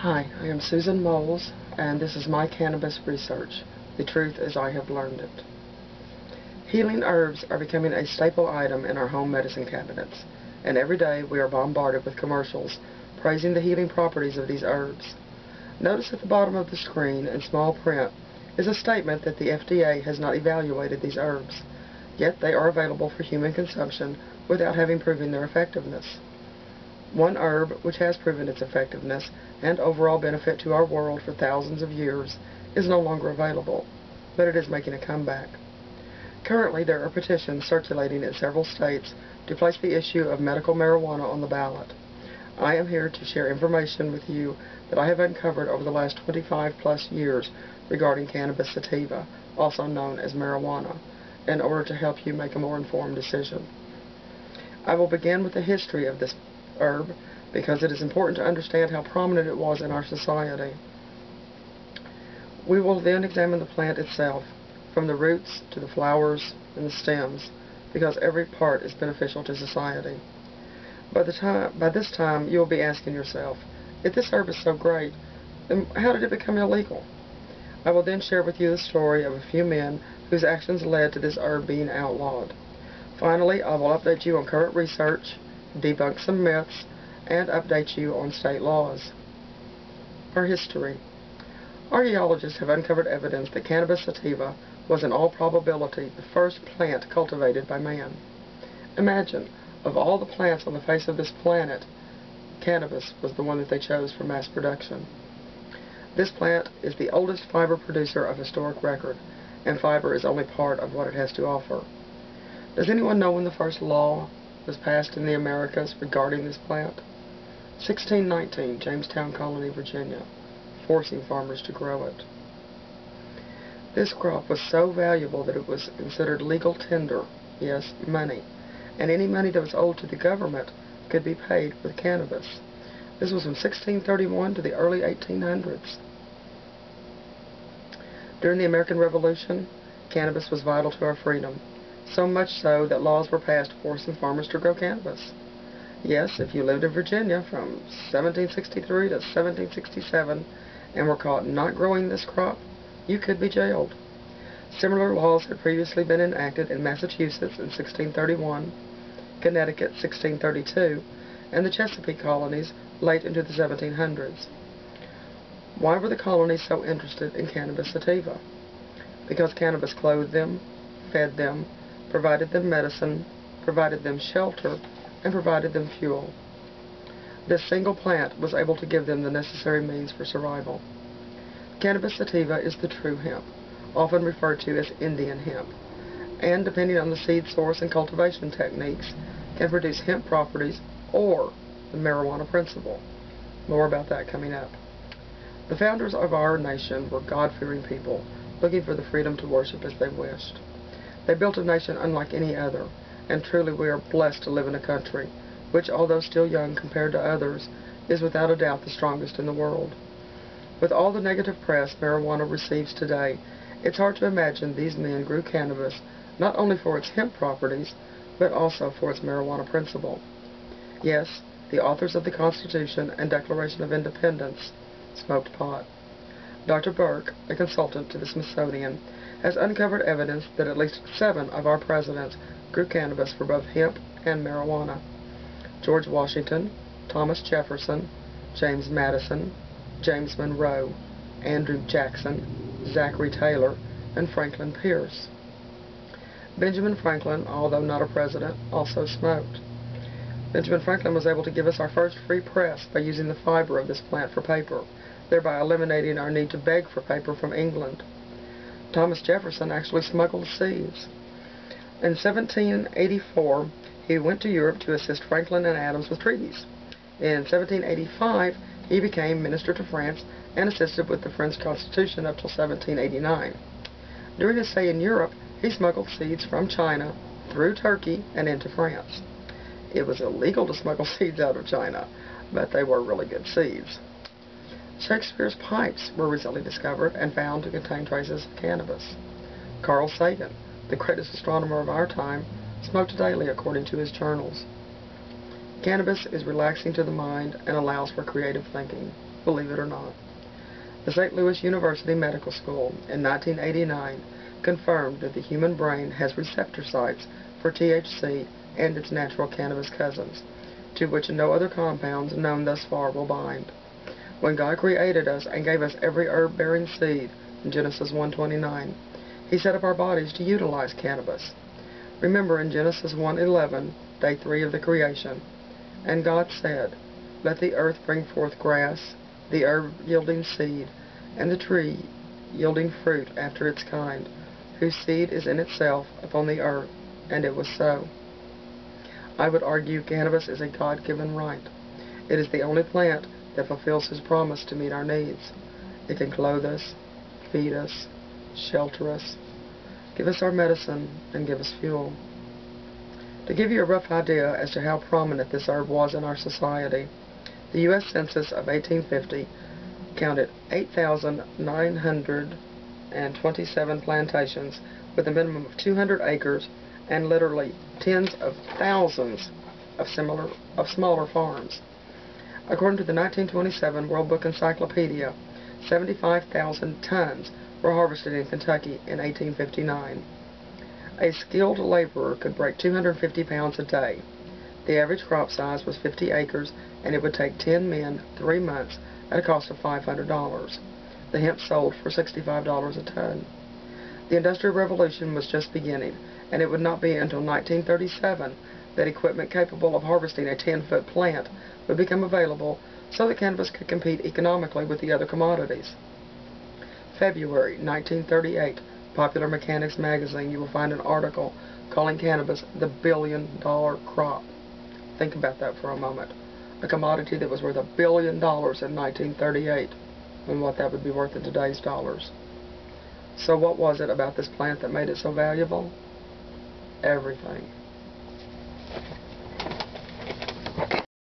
Hi, I am Susan Moles, and this is my Cannabis Research, the truth as I have learned it. Healing herbs are becoming a staple item in our home medicine cabinets, and every day we are bombarded with commercials praising the healing properties of these herbs. Notice at the bottom of the screen in small print is a statement that the FDA has not evaluated these herbs, yet they are available for human consumption without having proven their effectiveness. One herb which has proven its effectiveness and overall benefit to our world for thousands of years is no longer available, but it is making a comeback. Currently, there are petitions circulating in several states to place the issue of medical marijuana on the ballot. I am here to share information with you that I have uncovered over the last 25 plus years regarding cannabis sativa, also known as marijuana, in order to help you make a more informed decision. I will begin with the history of this herb because it is important to understand how prominent it was in our society. We will then examine the plant itself, from the roots to the flowers and the stems, because every part is beneficial to society. By this time, you will be asking yourself, if this herb is so great, then how did it become illegal? I will then share with you the story of a few men whose actions led to this herb being outlawed. Finally, I will update you on current research, debunk some myths, and update you on state laws. Our history. Archaeologists have uncovered evidence that cannabis sativa was in all probability the first plant cultivated by man. Imagine, of all the plants on the face of this planet, cannabis was the one that they chose for mass production. This plant is the oldest fiber producer of historic record, and fiber is only part of what it has to offer. Does anyone know when the first law was passed in the Americas regarding this plant? 1619, Jamestown Colony, Virginia, forcing farmers to grow it. This crop was so valuable that it was considered legal tender, yes, money, and any money that was owed to the government could be paid with cannabis. This was from 1631 to the early 1800s. During the American Revolution, cannabis was vital to our freedom, so much so that laws were passed forcing farmers to grow cannabis. Yes, if you lived in Virginia from 1763 to 1767 and were caught not growing this crop, you could be jailed. Similar laws had previously been enacted in Massachusetts in 1631, Connecticut 1632, and the Chesapeake colonies late into the 1700s. Why were the colonies so interested in cannabis sativa? Because cannabis clothed them, fed them, provided them medicine, provided them shelter, and provided them fuel. This single plant was able to give them the necessary means for survival. Cannabis sativa is the true hemp, often referred to as Indian hemp, and depending on the seed source and cultivation techniques, can produce hemp properties or the marijuana principle. More about that coming up. The founders of our nation were God-fearing people, looking for the freedom to worship as they wished. They built a nation unlike any other, and truly we are blessed to live in a country which, although still young compared to others, is without a doubt the strongest in the world. With all the negative press marijuana receives today, it's hard to imagine these men grew cannabis not only for its hemp properties, but also for its marijuana principle. Yes, the authors of the Constitution and Declaration of Independence smoked pot. Dr. Burke, a consultant to the Smithsonian, has uncovered evidence that at least 7 of our presidents grew cannabis for both hemp and marijuana. George Washington, Thomas Jefferson, James Madison, James Monroe, Andrew Jackson, Zachary Taylor, and Franklin Pierce. Benjamin Franklin, although not a president, also smoked. Benjamin Franklin was able to give us our first free press by using the fiber of this plant for paper, thereby eliminating our need to beg for paper from England. Thomas Jefferson actually smuggled seeds. In 1784, he went to Europe to assist Franklin and Adams with treaties. In 1785, he became minister to France and assisted with the French Constitution up till 1789. During his stay in Europe, he smuggled seeds from China through Turkey and into France. It was illegal to smuggle seeds out of China, but they were really good seeds. Shakespeare's pipes were recently discovered and found to contain traces of cannabis. Carl Sagan, the greatest astronomer of our time, smoked daily according to his journals. Cannabis is relaxing to the mind and allows for creative thinking. believe it or not. The St. Louis University Medical School in 1989 confirmed that the human brain has receptor sites for THC and its natural cannabis cousins, to which no other compounds known thus far will bind. When God created us and gave us every herb-bearing seed in Genesis 1:29, He set up our bodies to utilize cannabis. Remember in Genesis 1:11, day 3 of the creation, and God said, "Let the earth bring forth grass, the herb yielding seed, and the tree yielding fruit after its kind, whose seed is in itself upon the earth," and it was so. I would argue cannabis is a God-given right. It is the only plant that fulfills His promise to meet our needs. It can clothe us, feed us, shelter us, give us our medicine, and give us fuel. To give you a rough idea as to how prominent this herb was in our society, the U.S. Census of 1850 counted 8,927 plantations with a minimum of 200 acres and literally tens of thousands of smaller farms. According to the 1927 World Book Encyclopedia, 75,000 tons were harvested in Kentucky in 1859. A skilled laborer could break 250 pounds a day. The average crop size was 50 acres, and it would take 10 men 3 months at a cost of $500. The hemp sold for $65 a ton. The Industrial Revolution was just beginning, and it would not be until 1937 that equipment capable of harvesting a 10-foot plant would become available so that cannabis could compete economically with the other commodities. February 1938, Popular Mechanics magazine, you will find an article calling cannabis the billion-dollar crop. Think about that for a moment. A commodity that was worth $1 billion in 1938, and what that would be worth in today's dollars. So what was it about this plant that made it so valuable? Everything.